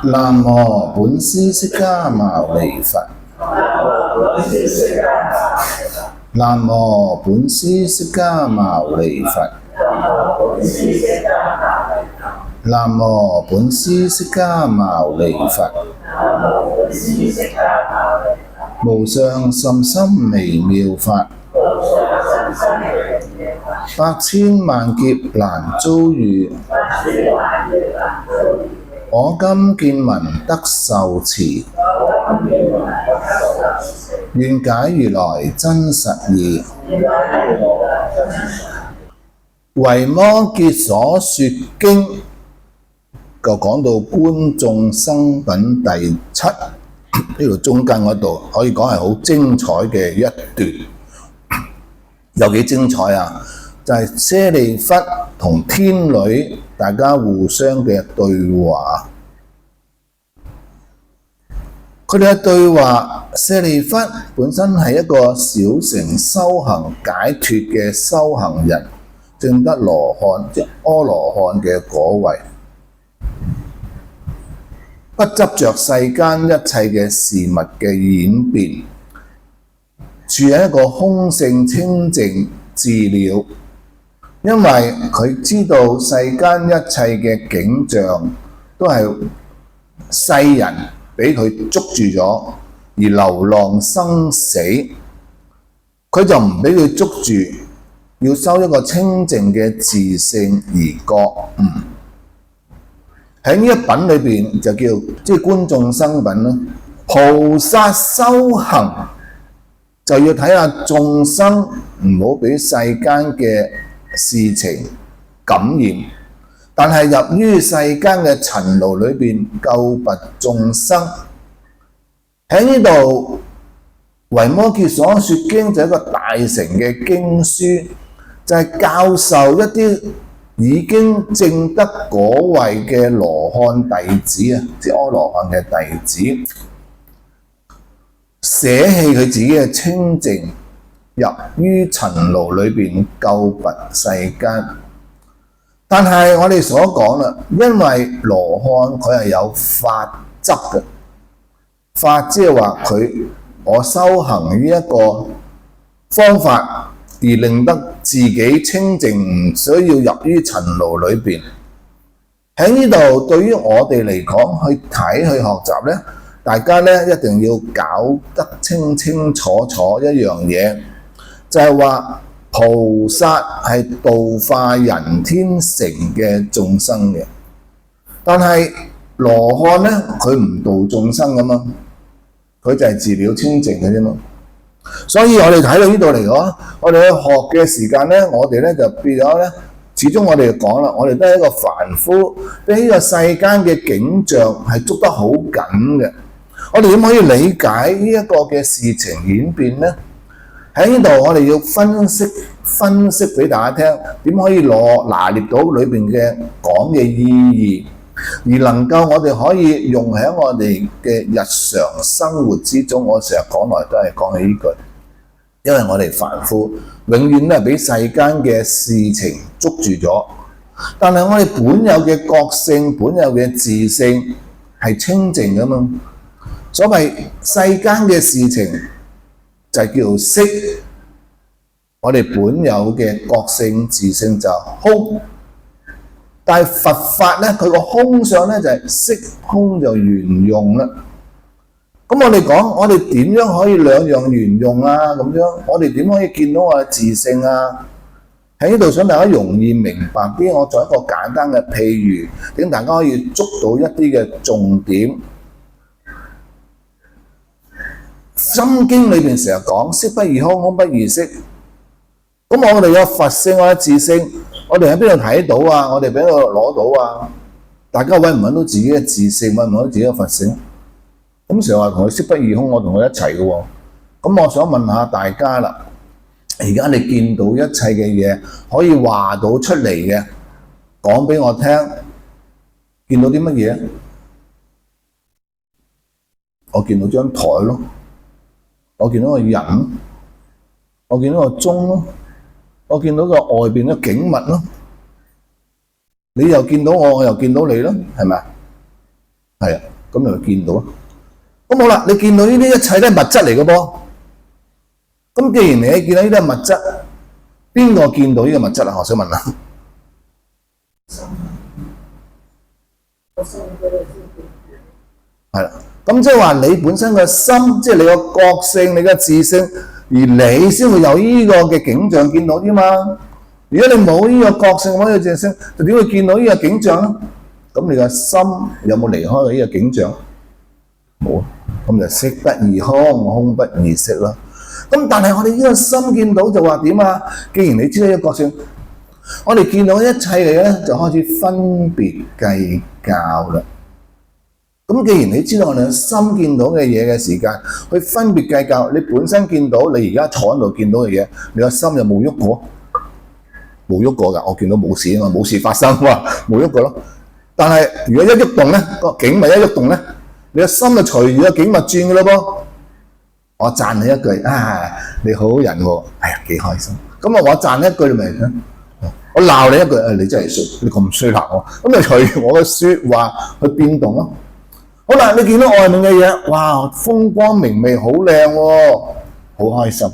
南無本師釋迦牟尼佛。南無本師釋迦牟尼佛。南無本師釋迦牟尼佛。無上甚深微妙法，百千萬劫難遭遇。我今見聞得受持，願解如來真實義。維摩詰所說經就講到觀眾生品第七，呢度中間嗰度可以講係好精彩嘅一段。有幾精彩啊？就係舍利弗同天女大家互相嘅對話。佢哋嘅對話，舍利弗本身係一個小乘修行解脫嘅修行人，證得羅漢即阿羅漢嘅果位，不執着世間一切嘅事物嘅演變，處喺一個空性清淨自了。因為佢知道世間一切嘅景象都係世人俾佢捉住咗，而流浪生死，佢就唔俾佢捉住，要修一個清淨嘅自性而覺悟。喺呢一品裏邊就叫即係觀眾生品咯。菩薩修行就要睇下眾生唔好俾世間嘅事情感染，但係入於世間嘅塵勞裏邊救拔眾生。喺呢度維摩詰所說經就係一個大乘嘅經書，就係教授一啲已經證得果位嘅羅漢弟子啊，即阿羅漢嘅弟子，捨棄佢自己嘅清淨，入於塵勞裏邊救拔世間。但係我哋所講啦，因為羅漢佢係有法執嘅，法即係話我修行呢一個方法而令得自己清淨，唔需要入於塵勞裏邊。喺呢度對於我哋嚟講去睇去學習呢，大家呢一定要搞得清清楚楚一樣嘢，就係話菩薩係度化人天乘嘅眾生嘅，但係羅漢呢，佢唔度眾生噶嘛，佢就係自了清淨嘅啫嘛。所以我哋睇到呢度嚟講，我哋去學嘅時間呢，我哋呢就變咗呢，始終我哋講啦，我哋都係一個凡夫，俾呢個世間嘅景象係捉得好緊嘅。我哋點可以理解呢一個嘅事情演變呢？喺呢度我哋要分析俾大家聽，點可以拿捏到裏邊嘅講嘅意義，而能夠我哋可以用喺我哋嘅日常生活之中。我成日講來都係講起呢句，因為我哋凡夫永遠都係俾世間嘅事情捉住咗，但係我哋本有嘅覺性、本有嘅自性係清淨噶嘛。所謂世間嘅事情就叫做色，我哋本有嘅覺性自性就空。但係佛法咧，佢個空相咧就係色空就圓用啦。咁我哋講，我哋點樣可以兩樣圓用啊？咁樣我哋點可以見到我嘅自性啊？喺呢度想大家容易明白啲，我做一個簡單嘅譬喻，令大家可以捉到一啲嘅重點。心經裏邊成日講色不異空，空不異色。咁我哋有佛性，我有自性，我哋喺邊度睇到啊？我哋邊度攞到啊？大家揾唔揾到自己嘅自性，揾唔揾到自己嘅佛性？咁成日話同佢色不異空，我同佢一齊嘅喎。咁我想問下大家啦，而家你見到一切嘅嘢，可以話到出嚟嘅，講俾我聽，見到啲乜嘢？我見到張台咯，我見到個人，我見到個鐘咯，我見到個外邊嘅景物咯。你又見到我，我又見到你咯，係咪？係啊，咁你咪見到咯。咁好啦，你見到呢啲一切都係物質嚟嘅噃。咁既然你見到呢啲係物質，邊個見到呢個物質啊？我想問下。係啦，咁即係話你本身個心，即係你個覺性、你嘅自性，而你先會有呢個嘅景象見到啫嘛。如果你冇呢個覺性、冇呢個自性，就點會見到呢個景象咧？咁你個心有冇離開過呢個景象？冇啊，咁就色不異空，空不異色啦。咁但係我哋呢個心見到就話點啊？既然你知道呢個覺性，我哋見到一切嘅咧，就開始分別計較啦。咁既然你知道我哋嘅心見到嘅嘢嘅時間，去分別計較，你本身見到你而家坐喺度見到嘅嘢，你個心有冇喐過？冇喐過㗎，我見到冇事啊嘛，冇事發生喎，冇喐過咯。但係如果一喐動咧，個景物一喐動咧，你個心就隨住個景物轉㗎咯噃。我讚你一句啊，你好人喎，哎呀幾開心。咁啊，我讚你一句你咪，我鬧你一句，你真係衰，你咁衰鬧我，咁就隨住我嘅説話去變動咯。好啦，你見到外面嘅嘢，哇，風光明媚，好靚喎，好開心，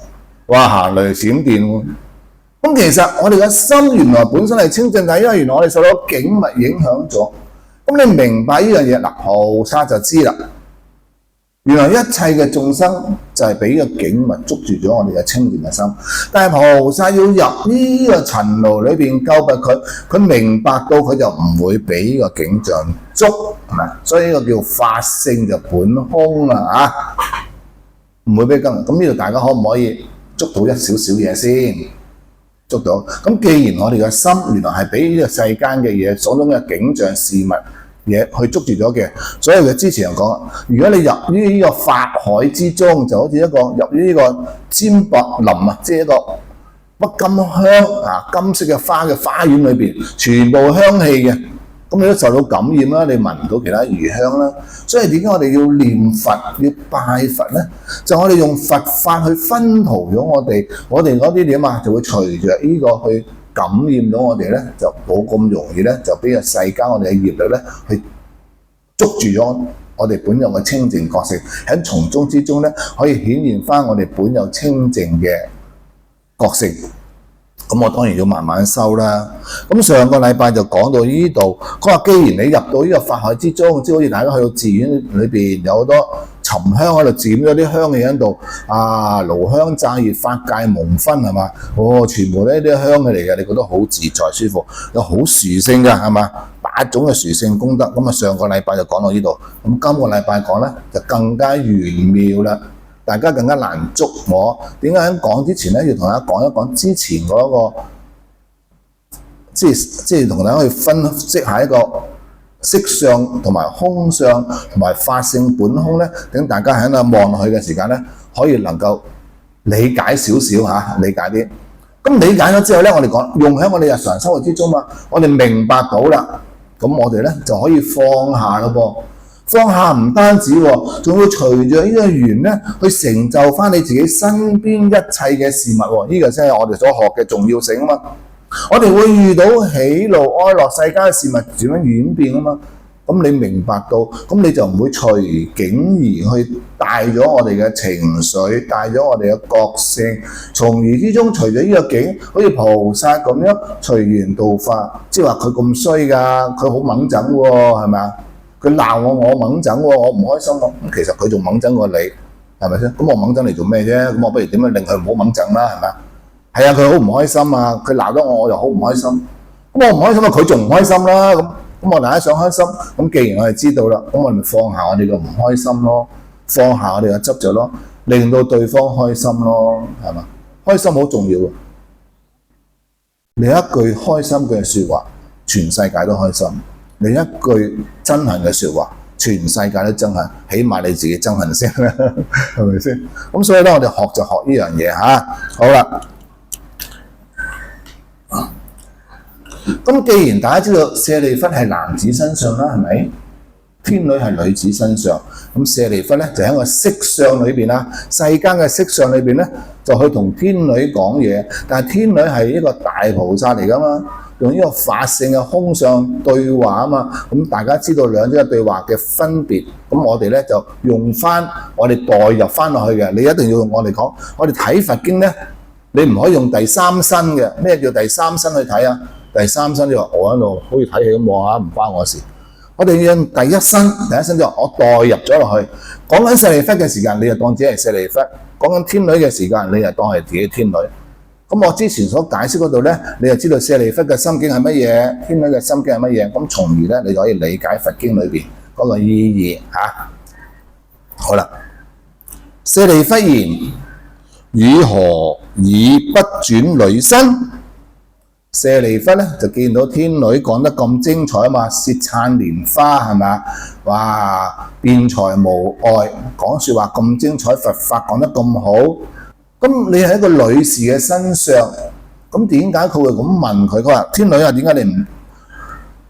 哇，行雷閃電喎。咁其實我哋嘅心原來本身係清淨，但係因為原來我哋受到景物影響咗。咁你明白呢樣嘢嗱，菩薩就知啦。原來一切嘅眾生就係俾個景物捉住咗我哋嘅清淨嘅心，但係菩薩要入呢個塵勞裏邊救拔佢，佢明白到佢就唔會俾呢個景象捉，係咪？所以呢個叫法性就本空啦，唔會俾根。咁呢度大家可唔可以捉到一少少嘢先？捉到。咁既然我哋嘅心原來係俾呢個世間嘅嘢、種種嘅景象事物嘢去捉住咗嘅，所以佢之前又講，如果你入於呢個法海之中，就好似一個入於呢個占柏林啊，即係一個鬱金香啊，金色嘅花嘅花園裏邊，全部香氣嘅，咁你都受到感染啦，你聞唔到其他餘香啦。所以點解我哋要念佛、要拜佛咧？就我哋用佛法去熏陶咗我哋嗰啲點啊，就會隨着呢個去感染到我哋咧，就冇咁容易咧，就俾個世間我哋嘅業力咧去捉住咗我哋本有嘅清淨覺性，喺從中之中咧可以顯現翻我哋本有清淨嘅覺性。咁我當然要慢慢修啦。咁上個禮拜就講到呢度，佢話既然你入到呢個法海之中，即係好似大家去到寺院裏邊有好多沉香喺度沾咗啲香氣喺度，啊爐香炸熱法界蒙熏係嘛？哦，全部呢啲香氣嚟嘅，你覺得好自在舒服，有好殊勝㗎係嘛？8種嘅殊勝功德。咁啊上個禮拜就講到呢度，咁今個禮拜講咧就更加玄妙啦。大家更加難捉摸。點解喺講之前咧，要同大家講一講之前嗰個，即係同大家去分析下一個色相同埋空相同埋法性本空咧，等大家喺度望落去嘅時間咧，可以能夠理解少少嚇，理解啲。咁理解咗之後咧，我哋講用喺我哋日常生活之中嘛，我哋明白到啦，咁我哋咧就可以放下咯噃。放下唔單止喎，仲要隨著呢個緣咧，去成就翻你自己身邊一切嘅事物喎。呢個先係我哋所學嘅重要性啊嘛。我哋會遇到喜怒哀樂世間嘅事物點樣演變啊嘛。咁你明白到，咁你就唔會隨境而去帶咗我哋嘅情緒，帶咗我哋嘅覺性，從而之中隨咗呢個境，好似菩薩咁樣隨緣度化。即係話佢咁衰㗎，佢好猛整喎，係咪啊？佢鬧我，我猛整喎，我唔開心喎。咁其實佢仲猛整過你，係咪先？咁我猛整嚟做咩啫？咁我不如點樣令佢唔好猛整啦？係咪啊？係啊，佢好唔開心啊！佢鬧咗我，我又好唔開心。咁我唔開心啊，佢仲唔開心啦？咁我大家想開心，咁既然我哋知道啦，咁我哋咪放下我哋嘅唔開心咯，放下我哋嘅執着咯，令到對方開心咯，係嘛？開心好重要啊！你一句開心嘅説話，全世界都開心。你一句憎恨嘅説話，全世界都憎恨，起碼你自己憎恨先啦，係咪先？咁所以咧，我哋學就學呢樣嘢嚇。好啦，咁既然大家知道舍利弗係男子身上啦，係咪？天女係女子身上，咁舍利弗咧就喺個色相裏邊啦，世間嘅色相裏邊咧就去同天女講嘢，但係天女係一個大菩薩嚟噶嘛，用呢個法性嘅空相對話啊嘛，咁大家知道兩者嘅對話嘅分別，咁我哋咧就用翻我哋代入翻落去嘅，你一定要用我哋講，我哋睇佛經咧，你唔可以用第三身嘅，咩叫第三身去睇啊？第三身就話我喺度好似睇戲咁望下，唔關我事。我哋要用第一身就話我代入咗落去，講緊舍利弗嘅時間，你就當自己係舍利弗；講緊天女嘅時間，你就當係自己天女。咁我之前所解釋嗰度咧，你就知道舍利弗嘅心境係乜嘢，天女嘅心境係乜嘢，咁從而咧你就可以理解佛經裏邊嗰個意義嚇。好啦，舍利弗言：汝何以不轉女身？舍利弗咧就見到天女講得咁精彩啊嘛，舌燦蓮花係咪？哇，辯才無礙，講説話咁精彩，佛法講得咁好。咁你係一個女士嘅身上，咁點解佢會咁問佢？佢話天女啊，點解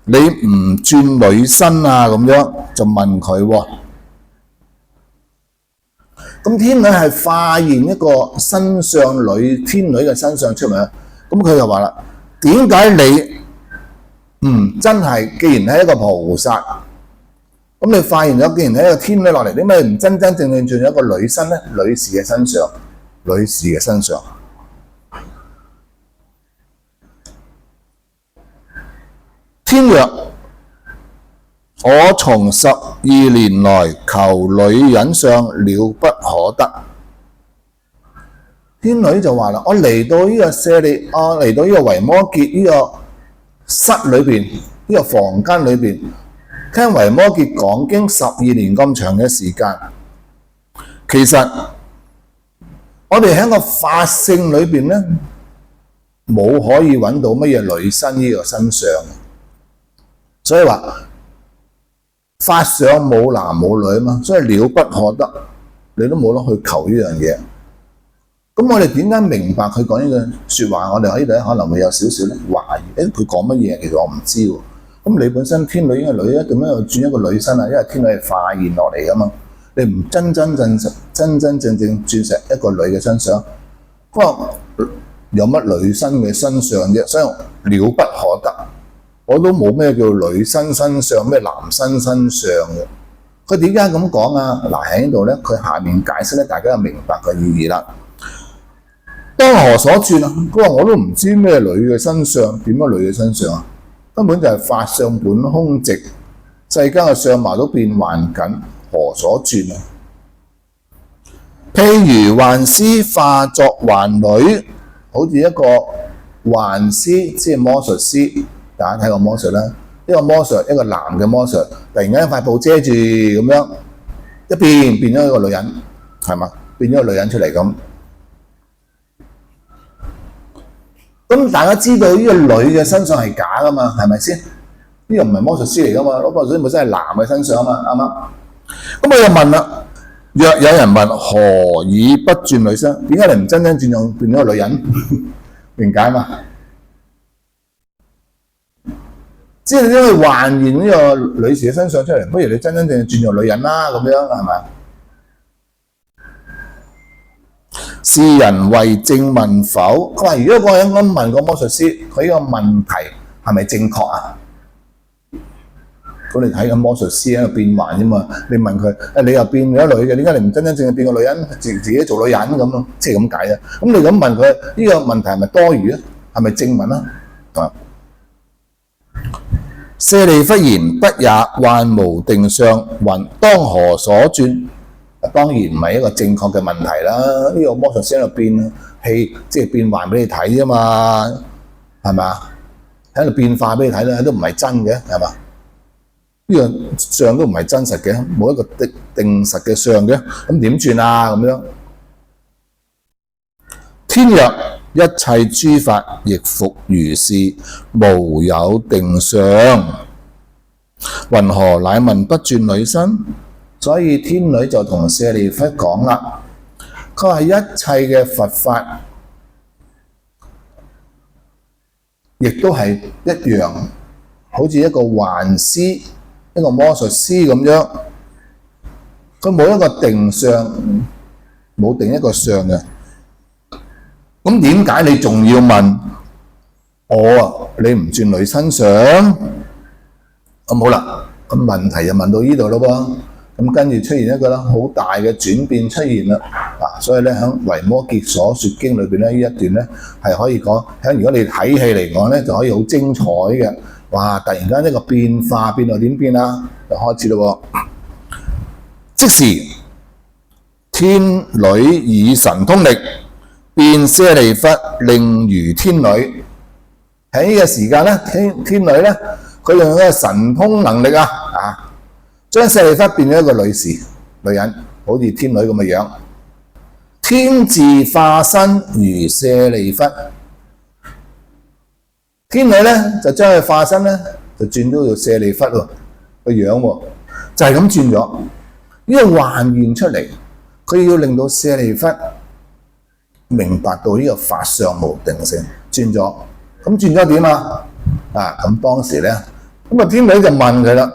你唔轉女身啊？咁樣就問佢喎。咁天女係化現一個身上天女嘅身上出嚟，咁佢就話啦。點解你真係？既然係一個菩薩，咁你發現咗，既然係一個天女落嚟，點解唔真真正正轉咗一個女身咧？女士嘅身上，女士嘅身上。天曰：我從12年來求女人相，了不可得。天女就話啦：我嚟到呢個嚟到呢個維摩詰呢個室裏邊，呢個房間裏邊，聽維摩詰講經12年咁長嘅時間。其實我哋喺個法性裏邊咧，冇可以揾到乜嘢女身呢個身相，所以話法相冇男冇女啊嘛，所以了不可得，你都冇得去求呢樣嘢。咁我哋點解明白佢講呢句説話？我哋喺度可能會有少少懷疑，佢講乜嘢？其實我唔知喎。咁你本身天女應該女咧，點解又轉一個女身啊？因為天女係化現落嚟噶嘛，你唔真真正正轉成一個女嘅身上，不過有乜女身嘅身上啫？所以了不可得，我都冇咩叫女身身上，咩男身身上嘅。佢點解咁講啊？嗱喺呢度咧，佢下面解釋咧，大家就明白個意義啦。當何所轉啊？佢話我都唔知咩女嘅身上，點樣女嘅身上啊？根本就係法相本空寂，世間嘅相貌都變幻緊，何所轉啊？譬如幻師化作幻女，好似一個幻師，即係魔術師。大家睇過魔術啦，一個魔術，一個男嘅魔術，突然間一塊布遮住咁樣，一變咗一個女人，係嘛？變咗個女人出嚟咁。咁大家知道呢個女嘅身上係假噶嘛？係咪先？呢個唔係魔術師嚟噶嘛？攞魔術師本身係男嘅身上啊嘛，啱唔啱？咁我又問啦：若有人問何以不轉女身？點解你唔真真正正變咗個女人？明解嘛？即係你因為還原呢個女士嘅身上出嚟，不如你真真正正轉做女人啦，咁樣係咪？是人為正問否？佢話：如果個人咁問個魔術師，佢呢個問題係咪正確啊？咁你睇緊魔術師喺度變幻啫嘛，你問佢：你又變咗女嘅，點解你唔真真正正變個女人，自己做女人咁咯？即係咁解啊！咁你咁問佢，呢個問題係咪多餘啊？係咪正問啊？舍利弗言：不也，幻無定相，云當何所轉？當然唔係一個正確嘅問題啦。呢個魔術師喺度變戲，即係變幻俾你睇啫嘛，係咪啊？喺度變化俾你睇啦，都唔係真嘅，係嘛？呢個相都唔係真實嘅，冇一個定實嘅相嘅，咁點轉啊？咁樣天曰：一切諸法亦復如是，無有定相。云何乃問不轉女身？所以天女就同舍利弗講啦，佢話一切嘅佛法亦都係一樣，好似一個幻師一個魔術師咁樣，佢冇一個定相，冇定一個相嘅。咁點解你仲要問我啊？你唔轉女身相？咁好啦，咁問題就問到呢度咯噃。咁跟住出現一個好大嘅轉變出現啦。所以咧喺維摩詰所說經裏邊咧，呢一段咧係可以講，喺如果你睇戲嚟講咧，就可以好精彩嘅。哇！突然間一個變化變到點變啊？就開始咯喎。即時天女以神通力變舍利弗，令如天女。喺呢個時間咧，天女咧，佢用一個神通能力將舍利弗變咗一個女士、女人，好似天女咁嘅樣。天自化身如舍利弗，天女咧就將佢化身咧就轉咗做舍利弗喎個樣喎，就係咁轉咗。呢個還原出嚟，佢要令到舍利弗明白到呢個法相無定性，轉咗。咁轉咗點啊？咁當時咧，咁天女就問佢啦。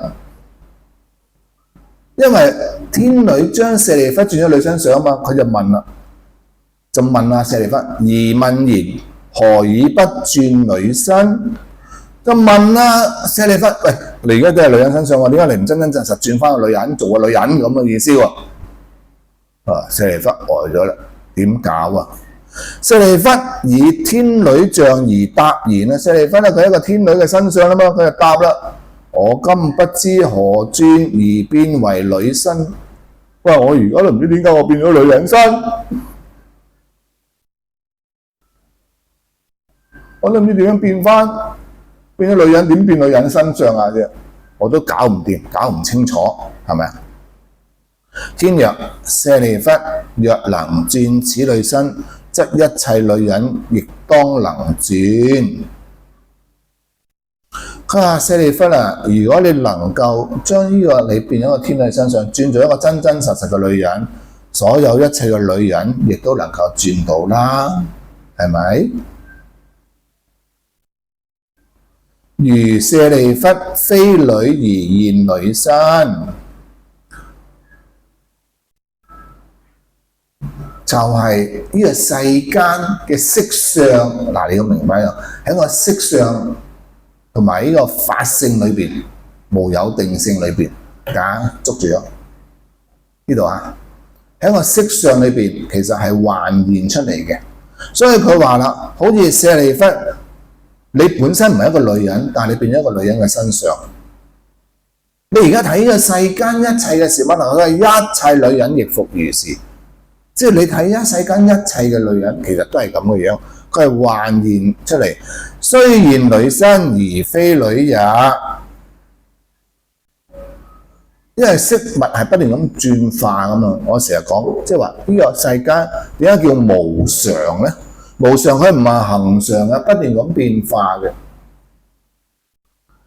因為天女將舍利弗轉咗女身上嘛，佢就問啦，就問阿舍利弗：疑問言，何以不轉女身？就問啦，舍利弗，喂，你而家都係女人身上喎，點解你唔真真實實轉翻個女人，做個女人咁嘅意思喎？舍利弗呆咗啦，點搞啊？舍利弗以天女像而答言啊！舍利弗咧，佢喺一個天女嘅身上啦嘛，佢就答啦。我今不知何轉而變為女身。喂，我而家都唔知點解我變咗女人身，我都唔知點樣變翻，變咗女人點變女人身上啊啫？我都搞唔掂，搞唔清楚，係咪啊？天曰：舍利弗，若能轉此女身，則一切女人亦當能轉。佢話舍利弗啊，如果你能夠將呢個你變咗個天女身上，轉做一個真真實實嘅女人，所有一切嘅女人亦都能夠轉到啦，係咪？如舍利弗非女而現女身，就係呢個世間嘅色相。嗱，你要明白啊，喺個色相同埋呢個法性裏邊，無有定性裏邊，捉住咗呢度啊！喺個色相裏邊，其實係還原出嚟嘅。所以佢話啦，好似舍利弗，你本身唔係一個女人，但係你變咗一個女人嘅身上。你而家睇呢個世間一切嘅事物，都係一切女人亦復如是。即係你睇一世間一切嘅女人，其實都係咁嘅樣，佢係還原出嚟。雖現女身而非女也，因為色物係不斷咁轉化㗎嘛。我成日講，即係話呢個世間點解叫無常咧？無常佢唔係恆常嘅，不斷咁變化嘅。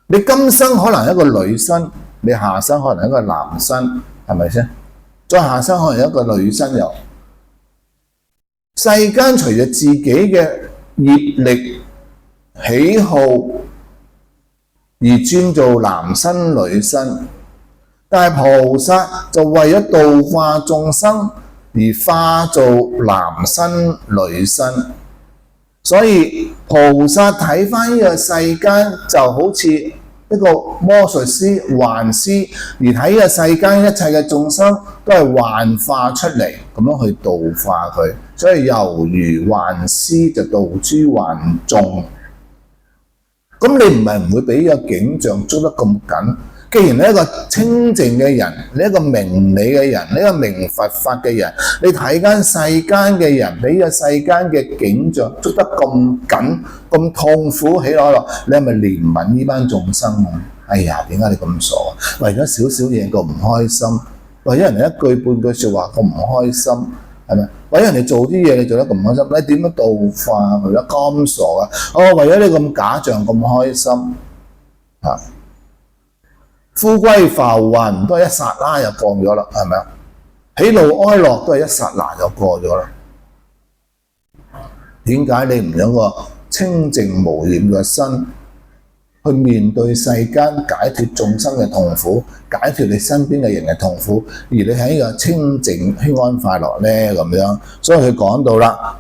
你今生可能係一個女身，你下生可能係一個男身，係咪先？再下生可能係一個女身又。世間隨着自己嘅業力喜好而轉做男身女身，但係菩薩就為咗度化眾生而化做男身女身，所以菩薩睇返呢個世間就好似一個魔術師、幻師，而睇呢個世間一切嘅眾生都係幻化出嚟，咁樣去度化佢，所以猶如幻師就度諸幻眾。咁你唔係唔會俾呢個景象捉得咁緊。既然你一個清淨嘅人，你一個明理嘅人，你一個明佛法嘅人，你睇間世間嘅人俾呢個世間嘅景象捉得咁緊、咁痛苦起來，你係咪憐憫呢班眾生啊？哎呀，點解你咁傻啊？為咗少少嘢個唔開心，為咗人哋一句半句説話個唔開心，係咪？為咗人哋做啲嘢你做得咁唔開心，你點樣度化佢咧？咁傻啊！為咗你咁假象咁開心嚇。富貴浮雲都係一剎那就過咗啦，係咪啊？喜怒哀樂都係一剎那就過咗啦。點解你唔有個清淨無染嘅身去面對世間，解脫眾生嘅痛苦，解脫你身邊嘅人嘅痛苦，而你喺呢個清靜輕安快樂呢咁樣。所以佢講到啦，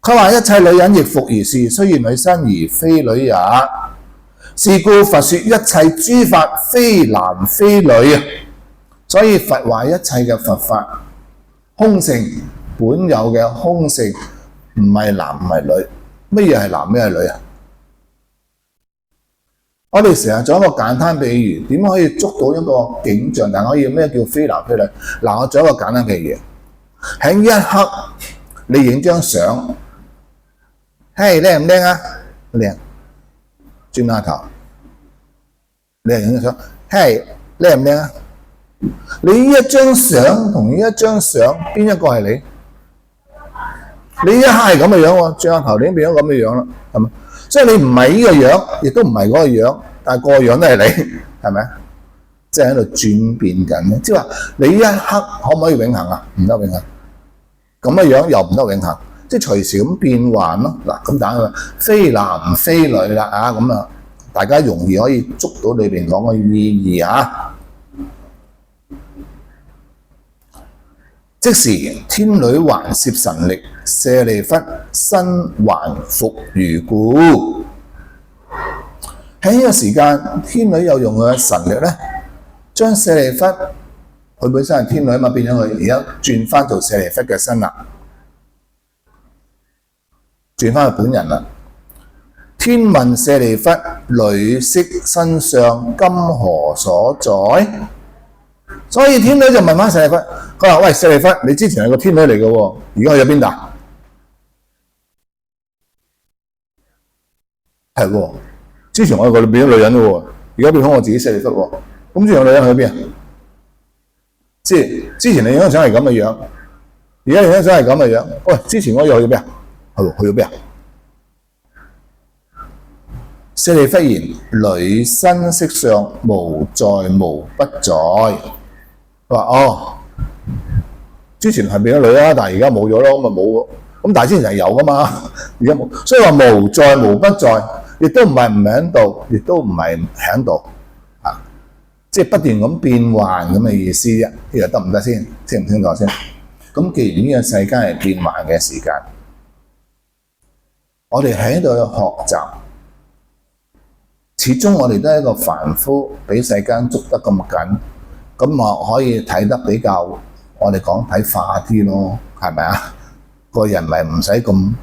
佢話一切女人亦復如是，雖然女生而非女也。是故佛說一切諸法非男非女啊。所以佛話一切嘅佛法空性本有嘅空性，唔係男唔係女。乜嘢係男咩係女啊？我哋成日做一個簡單比喻，點樣可以捉到一個景象？但可以咩叫非男非女？嗱，我做一個簡單比喻，喺一刻你影張相，嘿，靚唔靚啊？靚，轉下頭，你影張相，嘿，靚唔靚啊？你呢一張相同呢一張相，邊一個係你？你一刻係咁嘅樣喎，轉下頭你已經變咗咁嘅樣啦，係咪？所以你唔係呢個樣，亦都唔係嗰個樣，但係個樣都係你，係咪？即係喺度轉變緊嘅，即係話你一刻可唔可以永恆啊？唔得永恆，咁嘅樣又唔得永恆，即係隨時咁變幻咯。嗱，咁等佢非男非女啦啊，咁啊，大家容易可以捉到裏邊講嘅意義啊。即時天女還攝神力，舍利弗身還復如故。喺呢個時間，天女又用佢嘅神力咧，將舍利弗，佢本身係天女啊嘛，變咗佢而家轉翻做舍利弗嘅身啦，轉翻佢本人啦。天問舍利弗：女色身相，今何所在？所以天女就問翻舍利弗，佢話：喂，舍利弗，你之前係個天女嚟嘅喎，而家去咗邊度？係喎，之前我係個變咗女人嘅喎，而家變咗我自己舍利弗喎。咁之前個女人去咗邊啊？即係之前你影張相係咁嘅樣，而家你影張相係咁嘅樣。喂，之前我又去咗邊啊？係喎，去咗邊啊？舍利弗言：女身色相，無在無不在。佢話：哦，之前係變咗女啦，但係而家冇咗咯，咁咪冇。咁但係之前係有噶嘛，而家冇。所以話無在無不在，亦都唔係唔喺度，亦都唔係唔喺度啊！即係不斷咁變幻咁嘅意思啫。其實得唔得先？清唔清楚先？咁既然呢個世間係變幻嘅時間，我哋喺度學習。始終我哋都係一個凡夫，俾世間捉得咁緊，咁啊可以睇得比較，我哋講睇化啲咯，係咪啊？個人咪唔使咁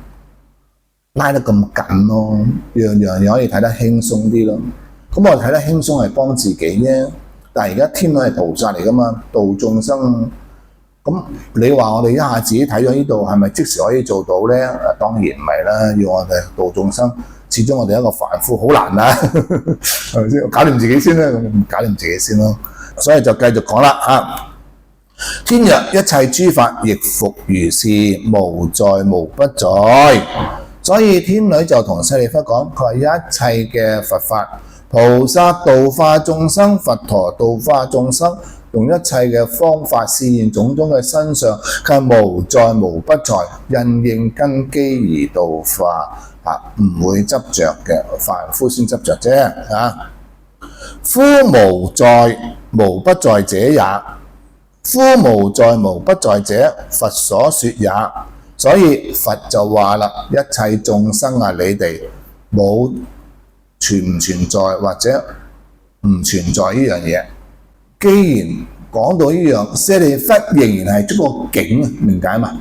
拉得咁緊咯，樣樣嘢可以睇得輕鬆啲咯。咁我哋睇得輕鬆係幫自己啫，但係而家天女係菩薩嚟噶嘛，度眾生。咁你話我哋一下子睇咗呢度，係咪即時可以做到咧？當然唔係啦，要我哋度眾生。始終我哋一個凡夫好難啦，係咪先？搞掂自己先啦，咁搞掂自己先咯。所以就繼續講啦啊！天曰：一切諸法亦復如是，無在無不在。所以天女就同舍利弗講，佢話一切嘅佛法，菩薩度化眾生，佛陀度化眾生，用一切嘅方法示現種種嘅身相，佢係無在無不在，因應根基而度化。唔會執着嘅，凡夫先執着啫。夫無在無不在者也，夫無在無不在者，佛所說也。所以佛就話啦，一切眾生啊，你哋冇存唔存在或者唔存在呢樣嘢。既然講到呢樣，舍利弗仍然係捉個境，明解嘛？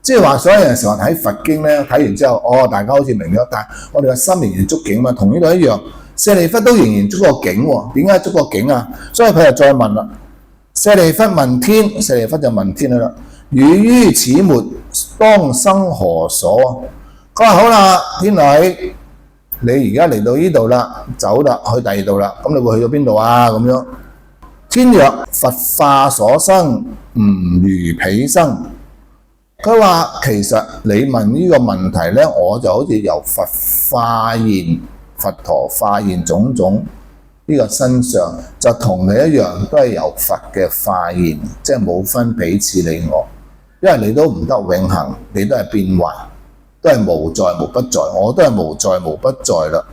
即係話，所有人成日睇佛經咧，睇完之後，哦，大家好似明咗，但係我哋嘅心仍然捉境嘛，同呢度一樣。舍利弗都仍然捉個境喎，點解捉個境啊？所以佢就再問啦。舍利弗問天，舍利弗就問天啦：汝於此末當生何所？佢話好啦，天女，你而家嚟到呢度啦，走啦，去第二度啦，咁你會去到邊度啊？咁樣。天曰：佛化所生，吾如彼生。佢話其實你問呢個問題咧，我就好似由佛化現，佛陀化現種種呢個身上，就同你一樣，都係由佛嘅化現，即係冇分彼此你我，因為你都唔得永恆，你都係變幻，都係無在無不在，我都係無在無不在啦。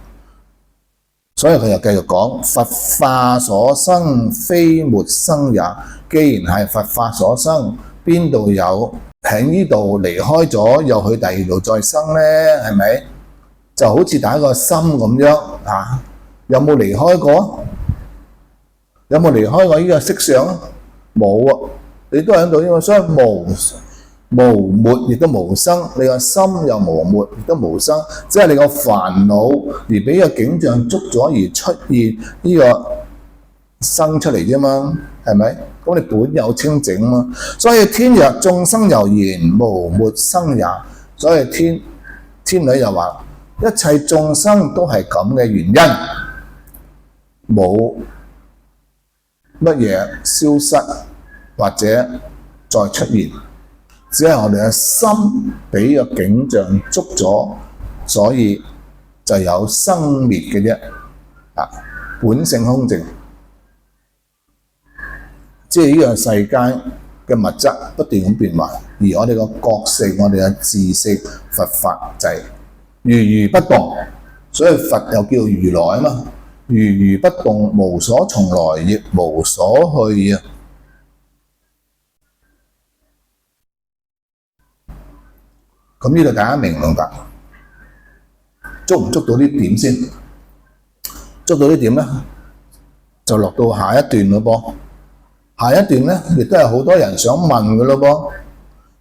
所以佢又繼續講佛化所生，非沒生也。既然係佛化所生，邊度有喺呢度離開咗又去第二度再生呢？係咪？就好似打個心咁樣啊，有冇離開過？有冇離開過呢個色相啊？冇啊！你都喺度呢個，所以無沒亦都無生，你個心又無沒亦都無生，即係你個煩惱而俾個景象捉咗而出現呢個生出嚟啫嘛，係咪？咁你本有清淨嘛，所以天若眾生猶言無沒生也，所以天女又話一切眾生都係咁嘅原因，冇乜嘢消失或者再出現。只係我哋嘅心俾個景象捉咗，所以就有生滅嘅啫。啊，本性空淨，即係呢個世間嘅物質不斷咁變化，而我哋個覺性、我哋嘅自性、佛法就係如如不動，所以佛又叫如來啊嘛。如如不動，無所從來，亦無所去啊。咁呢度大家明唔明白？捉唔捉到呢點先？捉到呢點咧，就落到下一段咯噃。下一段咧，亦都係好多人想問嘅咯噃。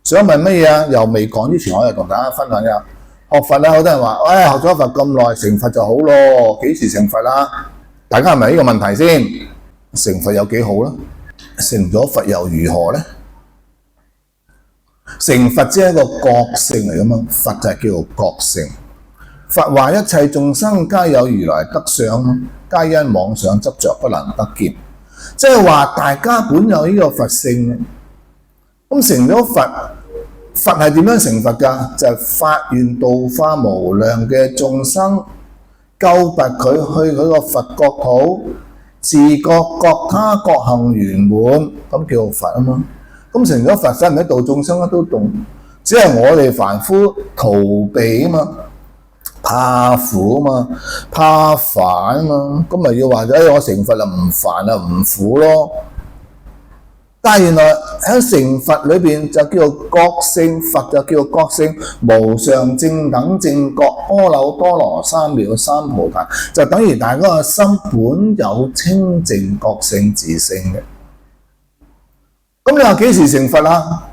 想問乜嘢啊？又未講之前，我又同大家分享一下。學佛咧，好多人話：喂，學咗佛咁耐，成佛就好咯。幾時成佛啊？大家係咪呢個問題先？成佛有幾好咧？成咗佛又如何咧？成佛只係一個覺性嚟噶嘛，佛就係叫做覺性。佛話一切眾生皆有如來德相，皆因妄想執着不能得見。即係話大家本有呢個佛性，咁成咗佛，佛係點樣成佛噶？就係發願度化無量嘅眾生，救拔佢去佢個佛國土，自覺覺他覺行圓滿，咁叫做佛啊嘛。咁成咗佛，使唔使度眾生啊？都度，只係我哋凡夫逃避啊嘛，怕苦啊嘛，怕煩啊嘛，咁咪要話咗我成佛就唔煩啊，唔苦咯。但係原來喺成佛裏邊就叫做覺性，佛就叫做覺性，無上正等正覺，阿耨多羅三藐三菩提，就等於大家個心本有清淨覺性自性嘅。咁你話幾時成佛啊？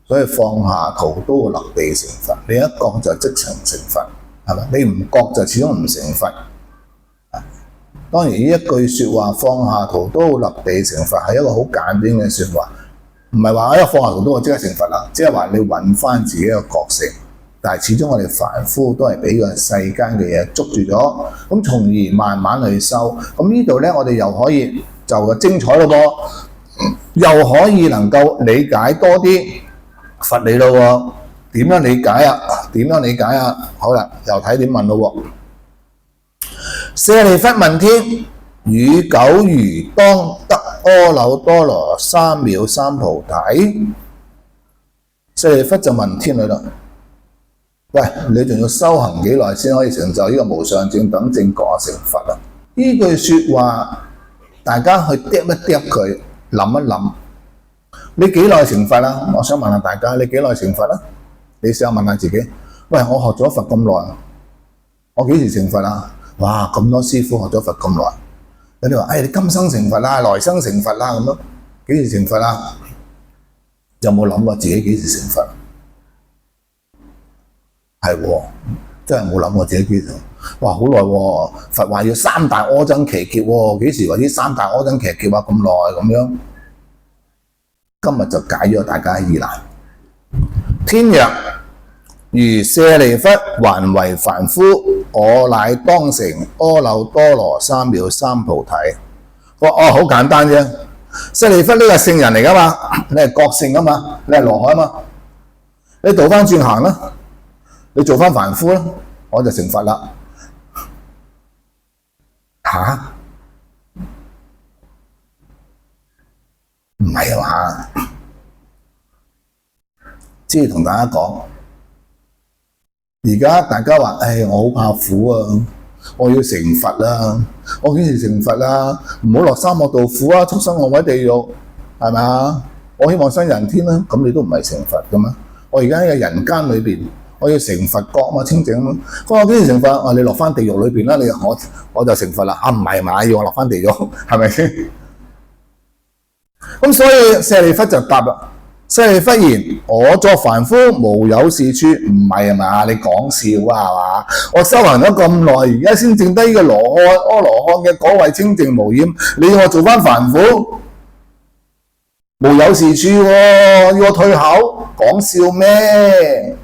所以放下屠刀立地成佛，你一覺就即成佛，係咪？你唔覺就始終唔成佛。當然呢一句説話，放下屠刀立地成佛係一個好簡單嘅説話，唔係話一放下屠刀就即刻成佛啦，即係話你揾翻自己嘅覺性。但係始終我哋凡夫都係俾個世間嘅嘢捉住咗，咁從而慢慢去修。咁呢度咧，我哋又可以就精彩咯噃。又可以能夠理解多啲佛理咯喎，點樣理解啊？點樣理解啊？好啦，又睇點問咯喎。舍利弗問天：汝久如當得阿耨多羅三藐三菩提？舍利弗就問天女啦：喂，你仲要修行幾耐先可以成就呢個無上正等正覺成佛啊？呢句説話，大家去嗒一嗒佢。諗一諗，你幾耐成佛啊？我想問下大家，你幾耐成佛啊？你試下問下自己。喂，我學咗佛咁耐，我幾時成佛啊？哇，咁多師傅學咗佛咁耐，有啲話：你今生成佛啦，來生成佛啦，咁樣幾時成佛啊？有冇諗過自己幾時成佛？係喎，真係冇諗過自己幾時。哇，好耐喎！佛話要三大阿僧祇劫喎，幾時為之三大阿僧祇劫啊？咁耐咁樣，今日就解咗大家疑難。天曰：如舍利弗還為凡夫，我乃當成阿耨多羅三藐三菩提。好簡單啫。舍利弗呢個聖人嚟噶嘛，你係覺性噶嘛，你係羅漢嘛，你倒翻轉行啦，你做翻凡夫啦，我就成佛啦。嚇？唔係啊嘛，即係同大家講，而家大家話：我好怕苦啊，我要成佛啦！我幾時成佛啦？唔好落三惡道苦啊！畜生餓鬼地獄，係咪啊？我希望生人天啦，咁你都唔係成佛噶嘛？我而家喺人間裏邊，我要成佛國嘛，清淨嘛。佢話幾時成佛？你落翻地獄裏邊啦！我就成佛啦！唔係嘛？要我落翻地獄，係咪先？咁所以舍利弗就答啦。舍利弗言：我作凡夫，無有是處。唔係嘛？你講笑啊，係嘛？我修行咗咁耐，而家先證得呢個阿羅漢嘅果位清淨無染。你要我做翻凡夫，無有是處喎，要我退口？講笑咩？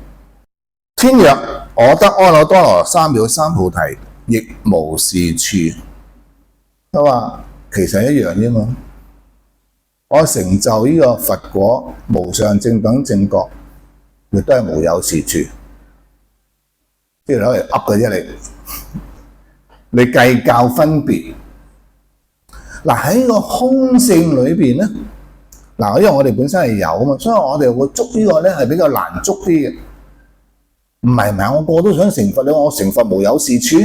天曰：我得阿耨多羅三藐三菩提，亦無是處。佢話其實一樣啫嘛。我成就呢個佛果無上正等正覺，亦都係無有是處，即係攞嚟噏嘅啫。你計較分別嗱喺個空性裏邊咧，嗱因為我哋本身係有啊嘛，所以我哋會捉呢個咧係比較難捉啲嘅。唔係，我個個都想成佛，你話我成佛無有是處？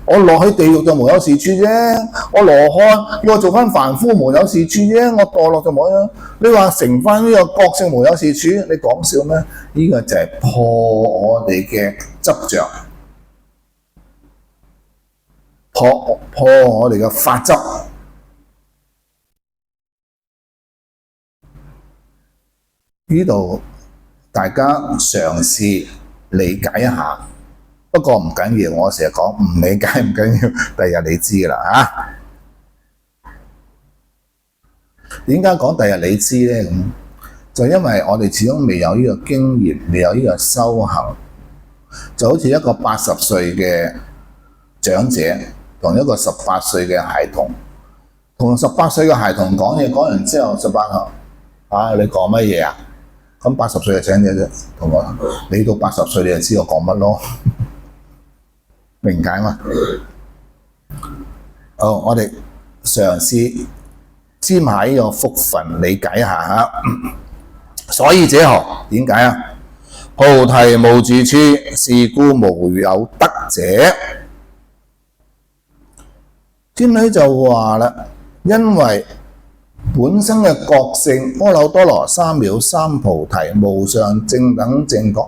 我落去地獄就無有是處啫，我羅漢要我做翻凡夫無有是處啫，我墮落就冇啦。你話成翻呢個覺性無有是處，你講笑咩？呢個就係破我哋嘅執着，破我哋嘅法則。呢度大家嘗試理解一下。不過唔緊要，我成日講唔理解唔緊要，第日你知㗎啦嚇。點解講第日你知咧？咁就因為我哋始終未有呢個經驗，未有呢個修行，就好似一個80歲嘅長者同一個18歲嘅孩童，同18歲嘅孩童講嘢，講完之後18後你講乜嘢啊？咁80歲嘅長者啫，同我你到80歲你就知我講乜咯。明解嘛？好，我哋嘗試沾下呢個福分，理解一下嚇。所以者何？點解啊？菩提無住處，是故無有得者。天女就話啦，因為本身嘅覺性阿耨多羅三藐三菩提無上正等正覺，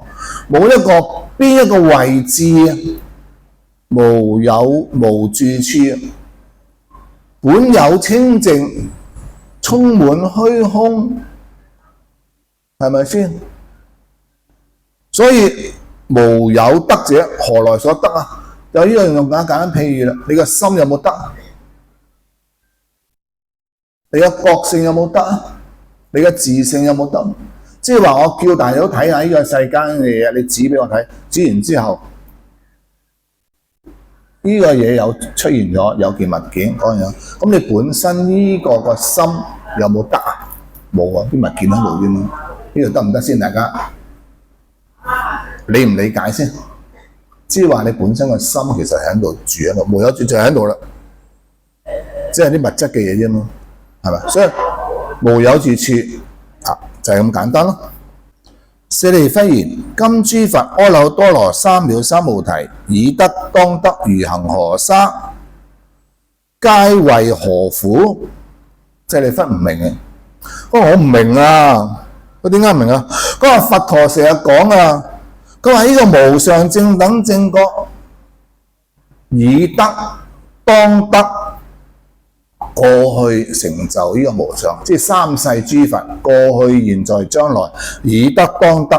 冇邊一個位置無有無住處，本有清淨，充滿虛空，係咪先？所以無有得者，何來所得啊？就呢樣用簡單譬喻啦，你個心有冇得？你個覺性有冇得啊？你個自性有冇得？即係話我叫大佬睇下呢個世間嘅嘢，你指俾我睇，指完之後。呢個嘢有出現咗，有件物件嗰樣，咁你本身呢個心有冇得啊？冇啊，啲物件喺度啫嘛。呢個得唔得先？大家理唔理解先？即係話你本身個心其實喺度住喺度，冇有住就喺度啦，即係啲物質嘅嘢啫嘛，係咪？所以無有住處就係咁簡單咯。舍利弗言：今諸佛阿耨多羅三藐三菩提，已得當得如恒河沙，皆為何苦？舍利弗唔明嘅，我唔明啊！佢點解唔明啊？佢話佛陀成日講啊，佢話呢個無上正等正覺，已得當得。過去成就呢個無上，即係三世諸佛，過去、現在、將來，已得當得。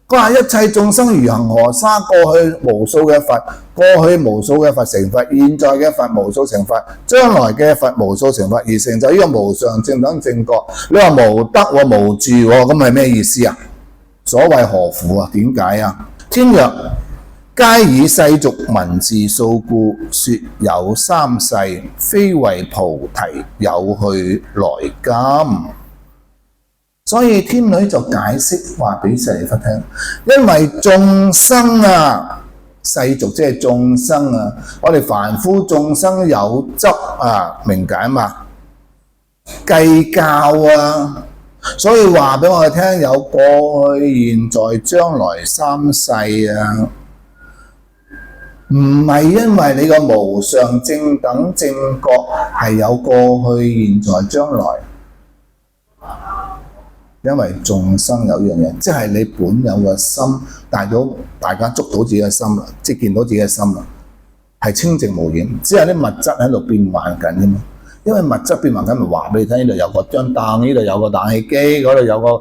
佢話一切眾生如恒河沙，過去無數嘅佛，過去無數嘅佛成佛，現在嘅佛無數成佛，將來嘅佛無數成佛，而成就呢個無上正等正覺。你話無得喎，無住喎，咁係咩意思啊？所謂何苦啊？點解啊？天曰：皆以世俗文字數故，說有三世，非為菩提有去來今。所以天女就解釋話俾舍利弗聽，因為眾生啊，世俗即係眾生啊，我哋凡夫眾生有執啊，明解嘛？計較啊，所以話俾我哋聽，有過去、現在、將來三世啊。唔係因為你個無上正等正覺係有過去、現在、將來，因為眾生有一樣嘢，即係你本有嘅心，大家捉到自己嘅心啦，即係見到自己嘅心啦，係清淨無染，只係啲物質喺度變幻緊啫嘛。因為物質變幻緊，咪話俾你聽，呢度有個張凳，呢度有個冷氣機，嗰度有個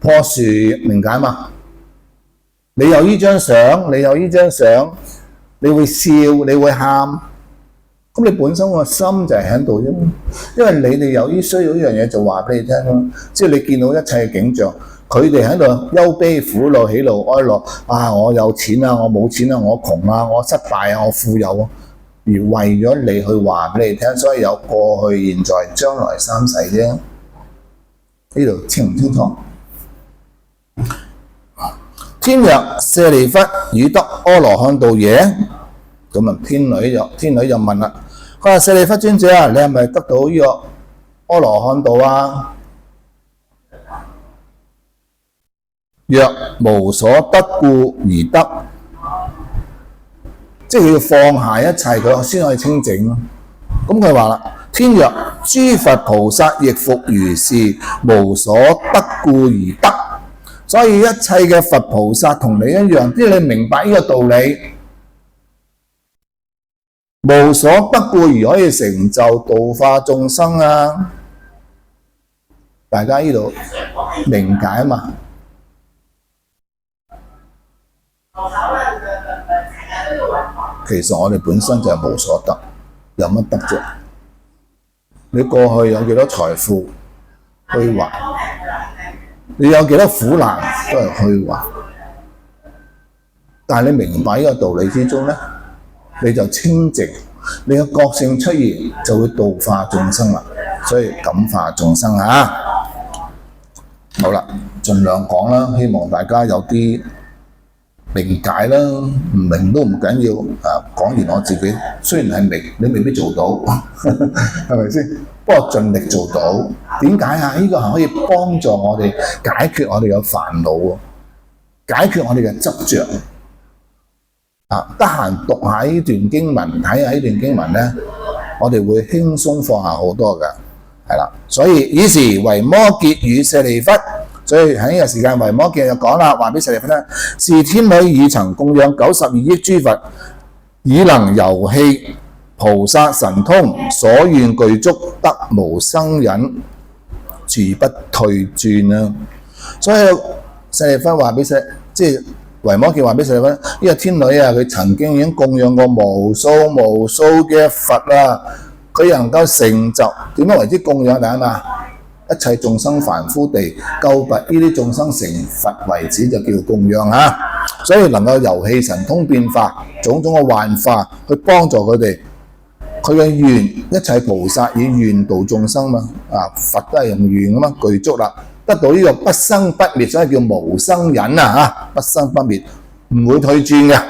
棵樹，明解嘛？你有呢張相，你會笑，你會喊，咁你本身個心就係喺度啫嘛。因為你哋有啲需要呢樣嘢，就話俾你聽咯。即係你見到一切嘅景象，佢哋喺度憂悲苦惱、喜怒哀樂啊！我有錢啊，我冇錢啊，我窮啊，我失敗啊，我富有啊，而為咗你去話俾你聽，所以有過去、現在、將來三世啫。呢度清唔清楚？天曰：舍利弗，汝得阿羅漢道耶？咁啊，天女就問啦，佢話：舍利弗尊者啊，你係咪得到呢個阿羅漢道啊？若無所得故而得，即係佢要放下一切，佢先可以清淨。咁佢話啦：天曰：諸佛菩薩亦復如是，無所得故而得。所以一切嘅佛菩薩同你一樣，即係你明白呢個道理，無所得故而可以成就度化眾生啊！大家呢度明解嘛？其實我哋本身就係無所得，有乜得啫？你過去有幾多財富虛幻？你有幾多苦難都係虛幻，但係你明白呢個道理之中咧，你就清淨，你嘅覺性出現就會度化眾生啦。所以感化眾生啊！好啦，盡量講啦，希望大家有啲明解啦，唔明都唔緊要啊。講完我自己，雖然係明，你未必做到，係咪先？不過盡力做到。點解啊？呢個係可以幫助我哋解決我哋嘅煩惱，解決我哋嘅執着。啊，得閒讀下呢段經文，睇下呢段經文咧，我哋會輕鬆放下好多㗎，係啦。所以於是維摩詰與舍利弗，所以喺呢個時間維摩詰就講啦，話俾舍利弗聽：是天女已曾供養92億諸佛，已能遊戲菩薩神通，所願具足，得無生忍，住不退轉啊！所以舍利弗話俾即係維摩詰話俾舍利弗，呢個天女啊，佢曾經已經供養過無數嘅佛啊，佢能夠成就點樣為之供養？大家嘛，一切眾生凡夫地救拔呢啲眾生成佛為止，就叫供養啊！所以能夠遊戲神通變化種種嘅幻化，去幫助佢哋。佢嘅願，一切菩薩以願度眾生嘛，啊，佛都係用願咁嘛，具足啦，得到呢個不生不滅，所以叫無生忍啊！嚇，不生不滅，唔會退轉嘅。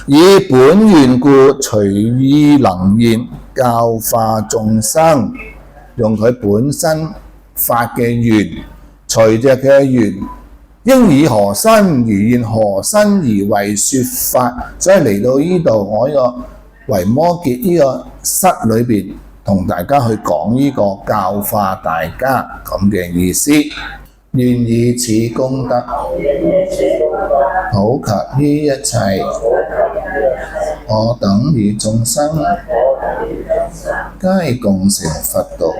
以本願故，隨意能現，教化眾生，用佢本身發嘅願，隨着佢嘅願，應以何身而現，何身而為説法。所以嚟到呢度，我呢個維摩詰呢個室裏邊，同大家去講呢個教化大家咁嘅意思。願以此功德，普及於一切我等與眾生，皆共成佛道。